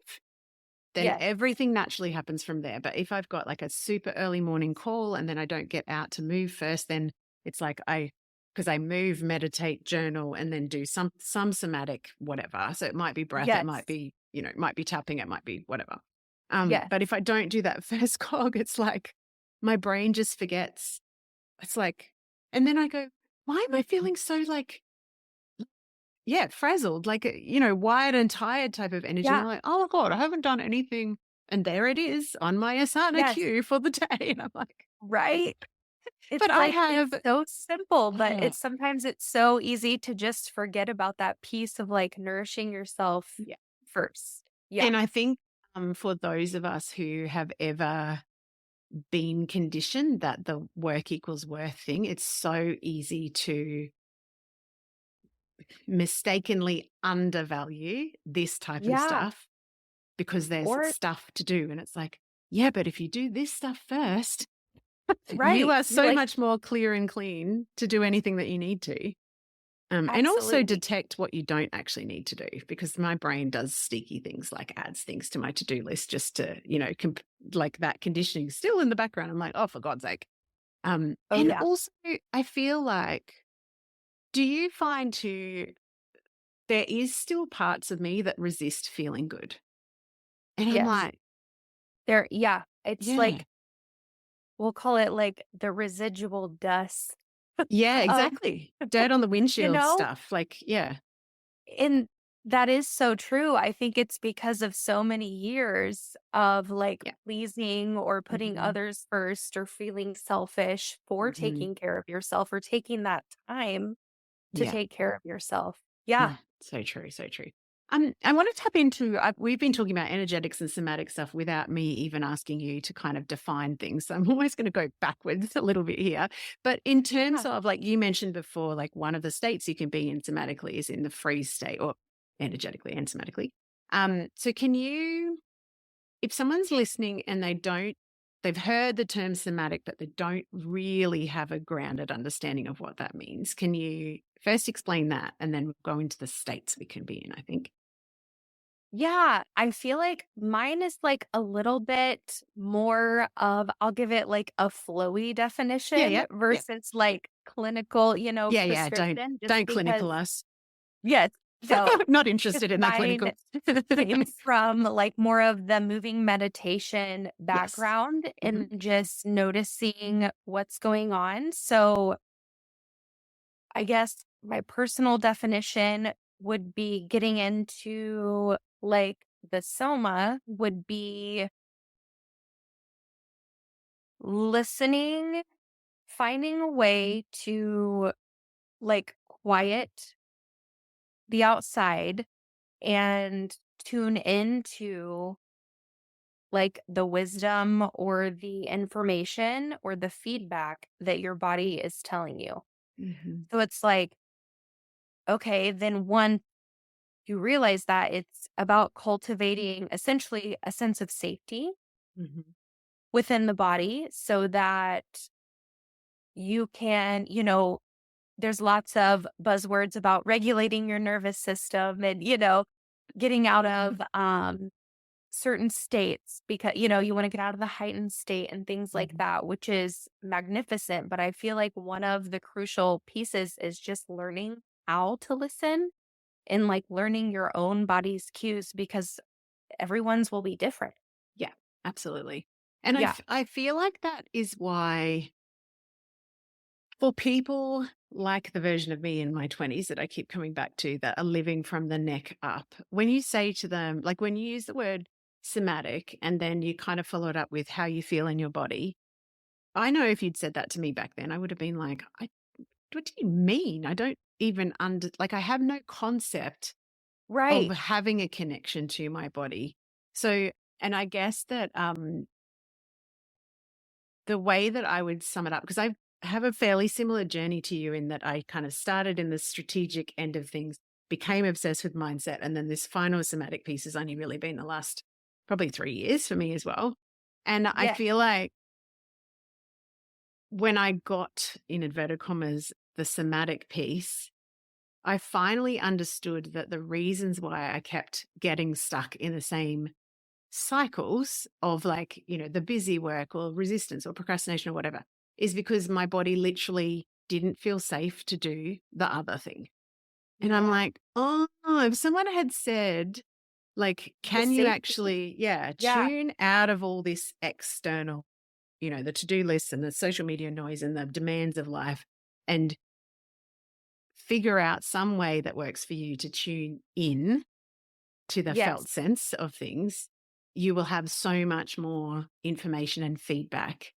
then Yes. everything naturally happens from there. But if I've got like a super early morning call and then I don't get out to move first, then it's like because I move, meditate, journal, and then do some somatic whatever. So it might be breath, it might Yes. be, it might be tapping, it might be whatever. Yes. But if I don't do that first cog, it's like my brain just forgets. It's like, and then I go, why am I feeling so like yeah, frazzled, like, wired and tired type of energy. And I'm Yeah. like, oh my God, I haven't done anything. And there it is on my Asana Yes. queue for the day. And I'm like, Right? It's but I like it's have, so simple, but oh, it's sometimes it's so easy to just forget about that piece of like nourishing yourself yeah. first. Yeah. And I think for those of us who have ever been conditioned that the work equals worth thing, it's so easy to mistakenly undervalue this type of Yeah. stuff because there's Or stuff to do. And it's like, yeah, but if you do this stuff first, you right. are You so like much more clear and clean to do anything that you need to. And also absolutely. detect what you don't actually need to do because my brain does sneaky things like adds things to my to-do list just to, like that conditioning still in the background. I'm like, oh, for God's sake. Oh And yeah. also I feel like, do you find too, there is still parts of me that resist feeling good. And I'm Yes. like, Yeah. It's yeah, like we'll call it like the residual dust yeah, of, exactly. Dirt on the you windshield know, stuff. Like, yeah, and that is so true. I think it's because of so many years of like yeah. pleasing or putting Hmm. others first or feeling selfish for Hmm. taking care of yourself or taking that time to Yeah. take care of yourself. Yeah. Yeah, so true, so true. I want to tap into. We've been talking about energetics and somatic stuff without me even asking you to kind of define things. So I'm always going to go backwards a little bit here. But in terms Yeah. of, like you mentioned before, like one of the states you can be in somatically is in the freeze state, or energetically and somatically. So can you, if someone's listening and they've heard the term somatic, but they don't really have a grounded understanding of what that means. Can you first explain that and then we'll go into the states we can be in, I think? Yeah, I feel like mine is like a little bit more of, I'll give it like a flowy Yeah, definition yeah, yeah. versus like clinical, Yeah, yeah. Don't prescription, just don't because, clinical us. yes. So, Not because interested in that mine clinical. came from like more of the moving meditation Yes. background Hmm. and just noticing what's going on. So, I guess my personal definition would be getting into like the soma would be listening, finding a way to like quiet the outside and tune into like the wisdom or the information or the feedback that your body is telling you. Mhm. So it's like, okay, then one, you realize that it's about cultivating essentially a sense of safety Mhm. within the body so that you can, there's lots of buzzwords about regulating your nervous system and, getting out of certain states because, you want to get out of the heightened state and things like Mhm. that, which is magnificent. But I feel like one of the crucial pieces is just learning how to listen and like learning your own body's cues because everyone's will be different. Yeah, absolutely. And Yeah. I feel like that is why for people like the version of me in my 20s that I keep coming back to that are living from the neck up, when you say to them, like when you use the word somatic and then you kind of follow it up with how you feel in your body, I know if you'd said that to me back then, I would have been like, what do you mean? I don't even like, I have no concept of Right. having a connection to my body. So, and I guess that, the way that I would sum it up, because I have a fairly similar journey to you in that I kind of started in the strategic end of things, became obsessed with mindset, and then this final somatic piece has only really been the last probably 3 years for me as well. And I Yeah. feel like when I got, in inverted commas, the somatic piece, I finally understood that the reasons why I kept getting stuck in the same cycles of like, the busy work or resistance or procrastination or whatever is because my body literally didn't feel safe to do the other thing. And I'm Yeah. like, oh, if someone had said, like, The can you safety. actually, yeah, Yeah. tune out of all this external, the to do lists and the social media noise and the demands of life and figure out some way that works for you to tune in to the felt Yes. sense of things, you will have so much more information and feedback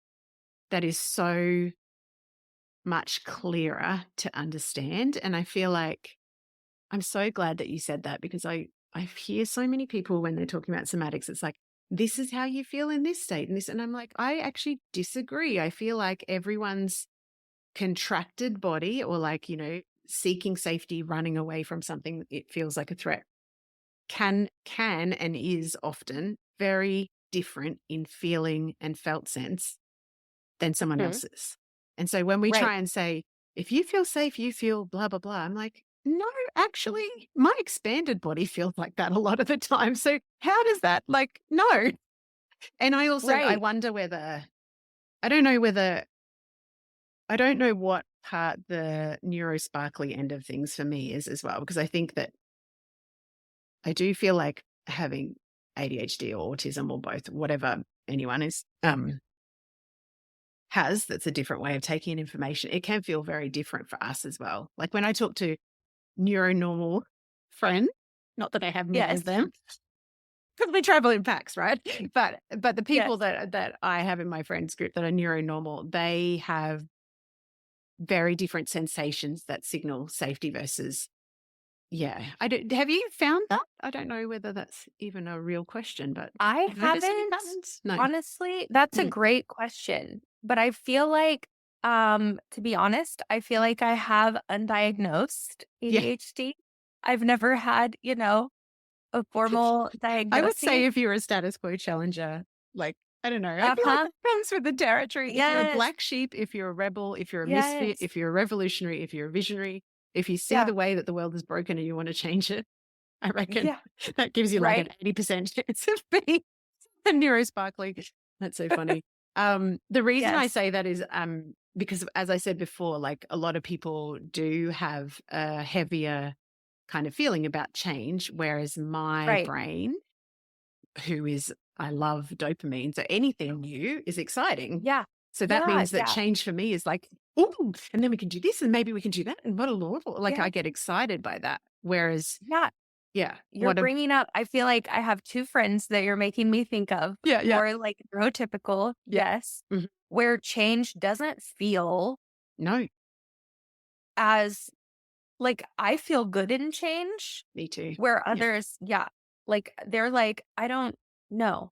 that is so much clearer to understand. And I feel like I'm so glad that you said that because I hear so many people when they're talking about somatics, it's like, this is how you feel in this state and this. And I'm like, I actually disagree. I feel like everyone's contracted body or like, seeking safety, running away from something, it feels like a threat can and is often very different in feeling and felt sense than someone Mhm. else's. And so when we Right. try and say, if you feel safe, you feel blah, blah, blah, I'm like, no, actually, my expanded body feels like that a lot of the time. So how does that, like, no. And I Right. wonder whether, I don't know whether, I don't know what part the neurosparkly end of things for me is as well, because I think that I do feel like having ADHD or autism or both, whatever anyone is, has that's a different way of taking in information, it can feel very different for us as well. Like when I talk to neuronormal friends, not that I have many Yes. of them, because we travel in packs, right? But the people Yes. that I have in my friends group that are neuronormal, they have very different sensations that signal safety versus. Yeah. I don't have you found that? I don't know whether that's even a real question, but I have you noticed any haven't patterns? No. honestly, that's a Mm. great question, but I feel like, to be honest, I feel like I have undiagnosed Yeah. ADHD. I've never had, a formal I would say diagnosis. if you're a status quo challenger, like, I don't know, I feel like Uh-huh. that comes with the territory. If you're a Yes. black sheep, if you're a rebel, if you're a misfit, Yes. if you're a revolutionary, if you're a visionary, if you see Yeah. the way that the world is broken and you want to change it, I reckon Yeah. that gives you like an Right. 80% chance of being a neurosparkly. That's so funny. The reason I Yes. say that is because as I said before, like a lot of people do have a heavier kind of feeling about change, whereas my Right. brain, who is I love dopamine, so anything new is exciting. Yeah. So that Yeah. means that Yeah. change for me is like, oh, and then we can do this, and maybe we can do that, and what a lot, like I Yeah. get excited by that. Whereas, Yeah. yeah, You're bringing up I feel like I have 2 friends that you're making me think of, yeah, more like neurotypical, yeah, yes, mhm. where change doesn't feel No, as like, I feel good in change, me too. where Yeah, others yeah, like, they're like, "I don't know."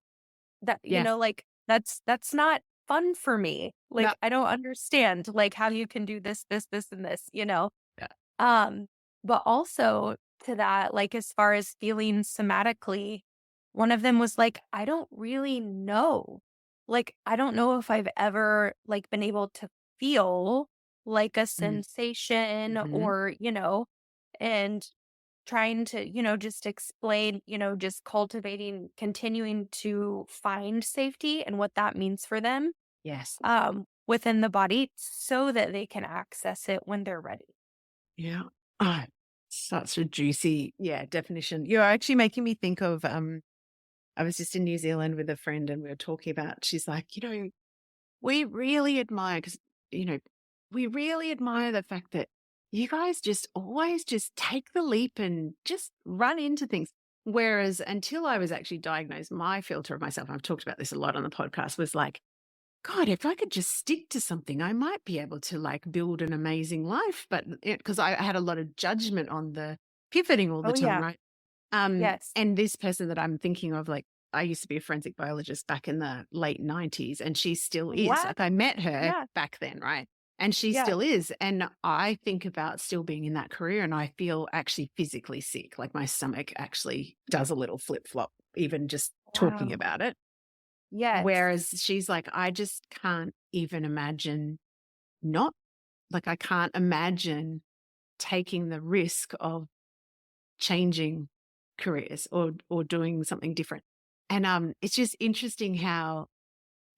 That, Yes. like, that's not fun for me. No. Like, I don't understand, like, how you can do this, this, this, and this, you know? Yeah. Um, but also to that, like, as far as feeling somatically, one of them was like, I don't really know. Like, I don't know if I've ever, like, been able to feel like a Mm. sensation Mhm. or, and trying to, just explain, just cultivating, continuing to find safety and what that means for them Yes. within the body so that they can access it when they're ready. Yeah. Oh, such a juicy, yeah, definition. You're actually making me think of I was just in New Zealand with a friend and we were talking about, she's like, we really admire because, you know, we really admire the fact that you guys just always just take the leap and just run into things. Whereas until I was actually diagnosed, my filter of myself, I've talked about this a lot on the podcast, was like, God, if I could just stick to something, I might be able to like build an amazing life. But because I had a lot of judgment on the pivoting all the Oh, time, yeah. right? Yes. And this person that I'm thinking of, like, I used to be a forensic biologist back in the late 90s, and she still is. What? Like, I met her Yeah. back then, right? And she Yeah. still is. And I think about still being in that career, and I feel actually physically sick. Like, my stomach actually does a little flip flop, even just talking Wow. about it. Yes. Whereas she's like, I just can't even imagine not, like, I can't imagine taking the risk of changing careers or doing something different. And it's just interesting how,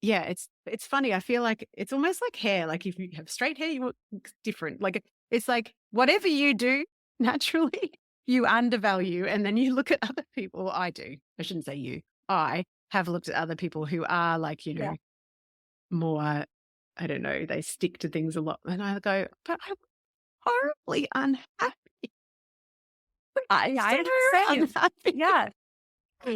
yeah, it's funny. I feel like it's almost like hair. Like if you have straight hair, you look different. Like it's like whatever you do naturally, you undervalue. And then you look at other people. I do. I shouldn't say you. I have looked at other people who are like, Yeah. more, I don't know, they stick to things a lot. And I go, but I'm horribly unhappy. I So am the same. unhappy. Yeah.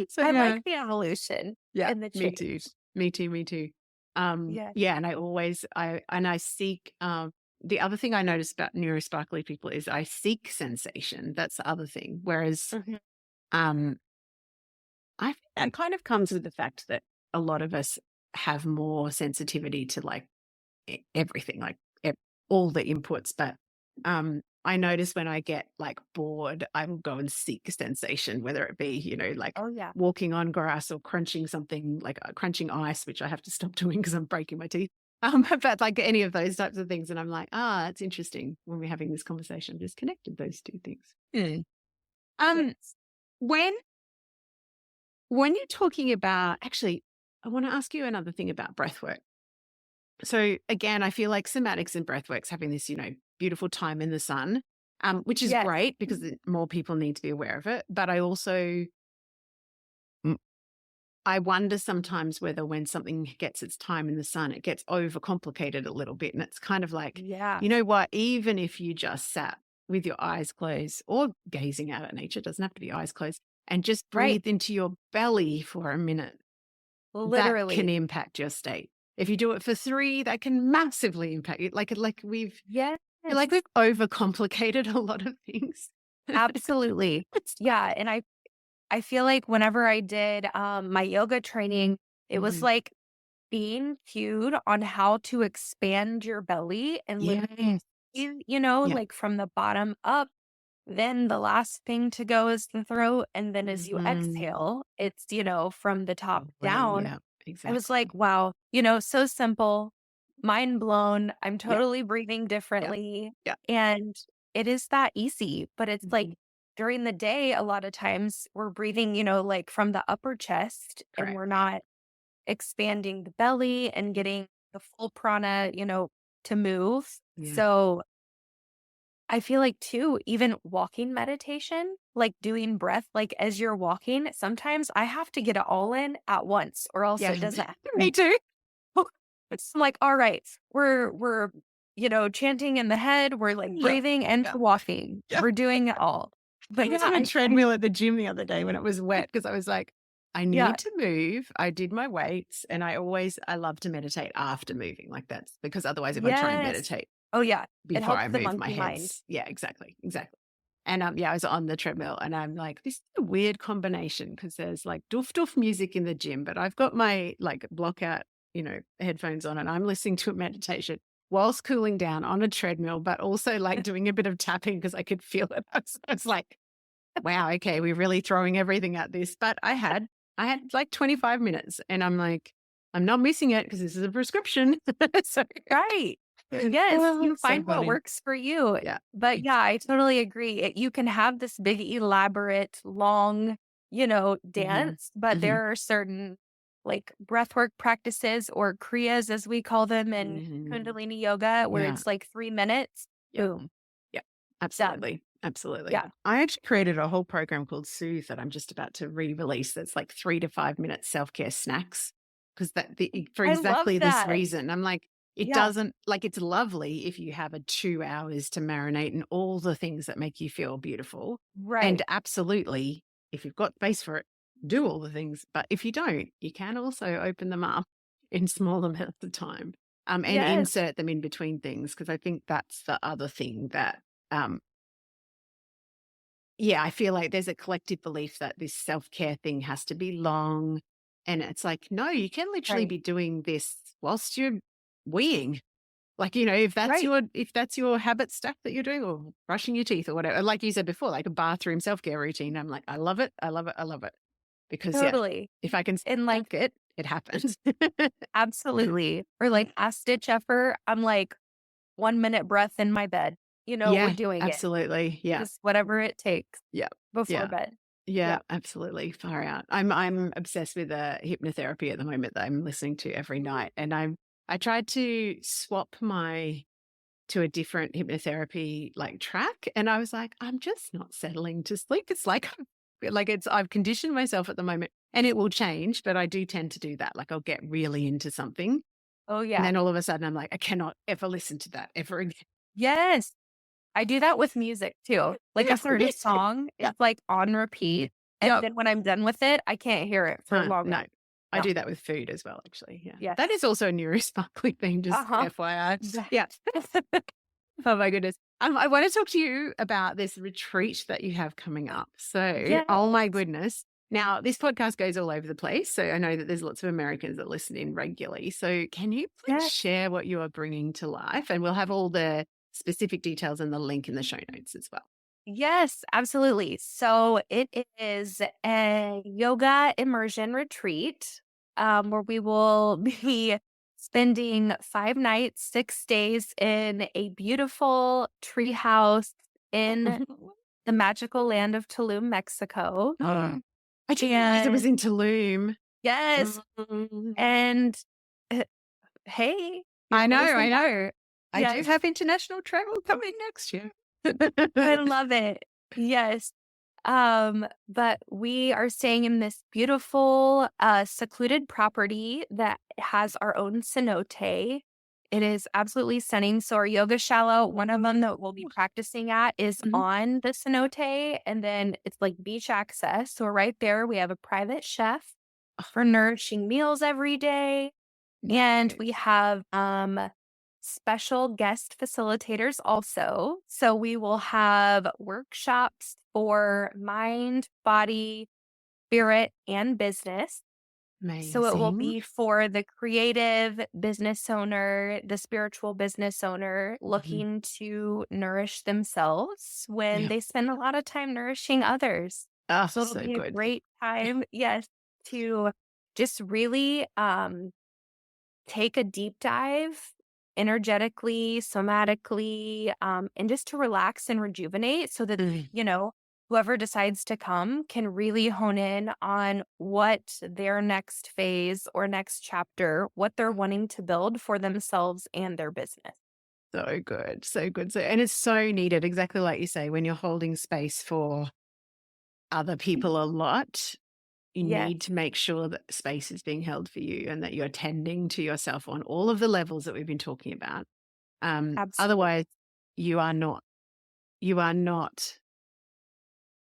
So I yeah. like the evolution Yeah, and the me too. change. Me too, me too. Yeah. Yeah, and I seek the other thing I notice about neurosparkly people is I seek sensation. That's the other thing. Whereas Mhm. um I think that kind of comes with the fact that a lot of us have more sensitivity to like everything, like all the inputs. But I notice when I get like bored, I will go and seek sensation, whether it be, like Oh, yeah. walking on grass or crunching something like crunching ice, which I have to stop doing because I'm breaking my teeth. But like any of those types of things. And I'm like, it's interesting when we're having this conversation. I've just connected those two things. Hmm. Um, Yes. when when you're talking about, actually, I want to ask you another thing about breath work. So again, I feel like somatics and breathworks having this, beautiful time in the sun, which is Yes. great because more people need to be aware of it. But I also, mm, I wonder sometimes whether when something gets its time in the sun, it gets overcomplicated a little bit. And it's kind of like, Yeah. you know what, even if you just sat with your eyes closed or gazing out at nature, it doesn't have to be eyes closed, and just Right. breathe into your belly for a minute, that can Literally. impact your state. If you do it for 3, that can massively impact you. Like we've Yes. like we've overcomplicated a lot of things. Absolutely. Yeah. And I feel like whenever I did my yoga training, it was Mhm. like being cued on how to expand your belly and Yes. Yeah. like from the bottom up. Then the last thing to go is the throat. And then as you Mhm. exhale, it's, from the top Way, down. yeah, I was like, exactly. wow, so simple, mind blown. I'm Yeah, totally breathing yeah, differently. yeah. And it is that easy. But it's like Mhm. during the day, a lot of times we're breathing, like from the upper chest and Correct. we're not expanding the belly and getting the full prana, to move. Yeah. So I feel like too, even walking meditation, like doing breath, like as you're walking, sometimes I have to get it all in at once or else Yeah. it doesn't Me happen. too. It's like, all right, we're chanting in the head, we're like Yeah, breathing and yeah, walking. yeah. We're doing it all. I But was yeah, on a treadmill at the gym the other day when it was wet because I was like, I yeah, need to move. I did my weights, and I love to meditate after moving. Like that's because otherwise if I try and yes. meditate Oh yeah. It before helps I the move, my monkey mind. head's, yeah, exactly, exactly. And yeah, I was on the treadmill and I'm like, this is a weird combination because there's like doof doof music in the gym, but I've got my like block out, headphones on and I'm listening to a meditation whilst cooling down on a treadmill, but also like doing a bit of tapping because I could feel it. I was like, wow, okay, we're really throwing everything at this. But I had like 25 minutes and I'm like, I'm not missing it because this is a prescription. So, Right. Yes, oh, you so find what funny. works for you. Yeah. But yeah, I totally agree. You can have this big, elaborate, long, Mm-hmm. dance, but Mm-hmm. there are certain like breathwork practices or kriyas, as we call them in Mm-hmm. Kundalini yoga, where Yeah. it's like 3 minutes, Yeah. boom, Yeah. done. Absolutely. Absolutely. Yeah. I actually created a whole program called Soothe that I'm just about to re-release. That's like 3 to 5 minute self-care snacks. Because for I love exactly this that. reason, I'm like, it Yeah. doesn't like it's lovely if you have a 2 hours to marinate in all the things that make you feel beautiful. And Right. absolutely, if you've got space for it, do all the things. But if you don't, you can also open them up in small amounts of time. And Yes. insert them in between things because I think that's the other thing that um, yeah, I feel like there's a collective belief that this self-care thing has to be long. And it's like, no, you can literally Right. be doing this whilst you're weeing. Like, Right. if that's your habit stack that you're doing or brushing your teeth or whatever, like you said before, like a bathroom self-care routine. I'm like, I love it. I love it. I love it. Because yeah, Totally. if I can And like, stack it, it happens. absolutely. Or like last ditch effort, I'm like 1 minute breath in my bed. We're Yeah, doing it. absolutely. Yeah. Just whatever it takes Yeah. before Yeah. bed. Yeah, Yep. absolutely. Far out. I'm obsessed with hypnotherapy at the moment that I'm listening to every night. And I tried to swap my to a different hypnotherapy like track. And I was like, I'm just not settling to sleep. It's like I've conditioned myself at the moment and it will change, but I do tend to do that. Like I'll get really into something. Oh, And yeah. then all of a sudden I'm like, I cannot ever listen to that ever again. Yes. I do that with music too. Like Yeah, a certain song yeah. is like on repeat. And Yep. then when I'm done with it, I can't hear it for longer. No. I No. do that with food as well, actually. Yeah. That is Yes. also a neurosparkly thing, just Uh-huh. FYI. Yeah. Yes. Oh my goodness. I want to talk to you about this retreat that you have coming up. So, Yes. oh my goodness. Now, this podcast goes all over the place. So I know that there's lots of Americans that listen in regularly. So can you please Yes. share what you are bringing to life? And we'll have all the specific details and the link in the show notes as well. Yes, absolutely. So it is a yoga immersion retreat where we will be spending 5 nights, 6 days in a beautiful tree house in the magical land of Tulum, Mexico. Oh, I didn't realize it was And in Tulum. yes, Mm. and uh, hey, you're I know, close I enough. know. I do Yes, have international travel coming next year. I love it. Yes. But we are staying in this beautiful, secluded property that has our own cenote. It is absolutely stunning. So our yoga shallow, one of them that we'll be practicing at is Mhm. on the cenote, and then it's like beach access. So right there, we have a private chef for nourishing meals every day. And we Nice. have special guest facilitators also. So we will have workshops for mind, body, spirit, and business. So it will Amazing. be for the creative business owner, the spiritual business owner Mhm. looking to nourish themselves when Yeah. they spend a lot of time nourishing others. Oh, So it'll so be a good. great time, yes, to just really take a deep dive energetically, somatically, and just to relax and rejuvenate so that, Mm. whoever decides to come can really hone in on what their next phase or next chapter, what they're wanting to build for themselves and their business. So good. So good. So, and it's so needed, exactly like you say, when you're holding space for other people a lot, you Yes, need to make sure that space is being held for you and that you're tending to yourself on all of the levels that we've been talking about. absolutely. Otherwise, you are not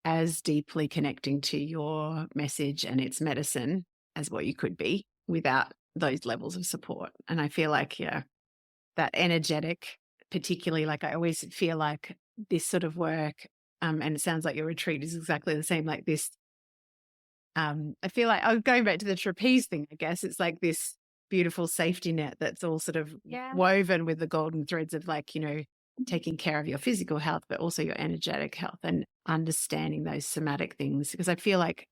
as deeply connecting to your message and its medicine as what you could be without those levels of support. And I feel like, yeah, that energetic, particularly like I always feel like this sort of work, And it sounds like your retreat is exactly the same, like this. I feel like I'm going back to the trapeze thing, I guess. It's like this beautiful safety net that's all sort of Yeah. woven with the golden threads of like, taking care of your physical health, but also your energetic health and understanding those somatic things. Because I feel like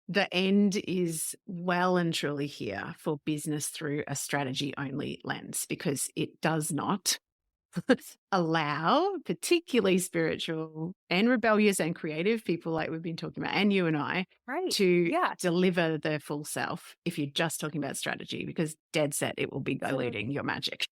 the end is well and truly here for business through a strategy only lens, because it does not allow particularly spiritual and rebellious and creative people like we've been talking about, and you and I, Right. to Yeah. deliver their full self if you're just talking about strategy, because dead set it will be diluting your magic.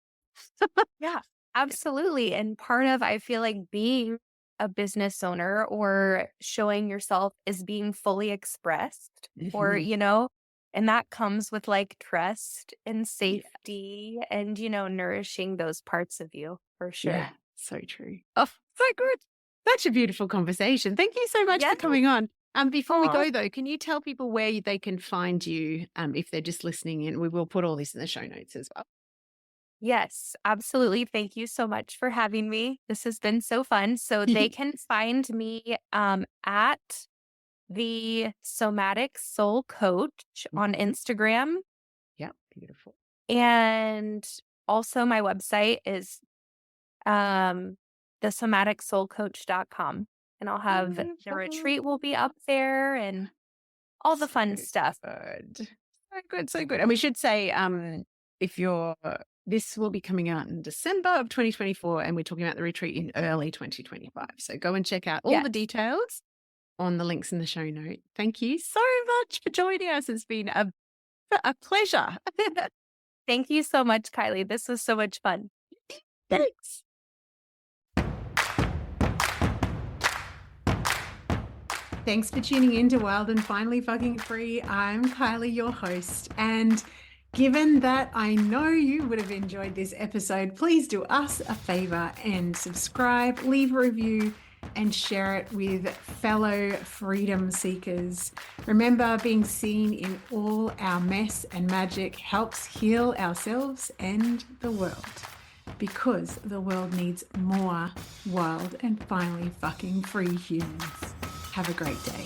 Yeah, absolutely. And part of, I feel like, being a business owner or showing yourself is being fully expressed, or, Mhm. and that comes with like trust and safety and, nourishing those parts of you for sure. Yeah, so true. Oh, so good. Such a beautiful conversation. Thank you so much for Yes. coming on. Before we Aw. go though, can you tell people where they can find you if they're just listening in? We will put all this in the show notes as well. Yes, absolutely. Thank you so much for having me. This has been so fun. So they can find me at the Somatic Soul Coach on Mhm. Instagram. Yeah, beautiful. And also my website is um thesomaticsoulcoach.com. And I'll have the retreat will be up there and all the So fun stuff. good. So good, so good. And we should say, if you're this will be coming out in December of 2024, and we're talking about the retreat in early 2025. So go and check out all the Yes. details on the links in the show note. Thank you so much for joining us. It's been a pleasure. Thank you so much, Kylie. This was so much fun. Thanks. Thanks for tuning in to Wild and Finally Fucking Free. I'm Kylie, your host. And given that I know you would have enjoyed this episode, please do us a favor and subscribe, leave a review, and share it with fellow freedom seekers. Remember, being seen in all our mess and magic helps heal ourselves and the world, because the world needs more wild and finally fucking free humans. Have a great day.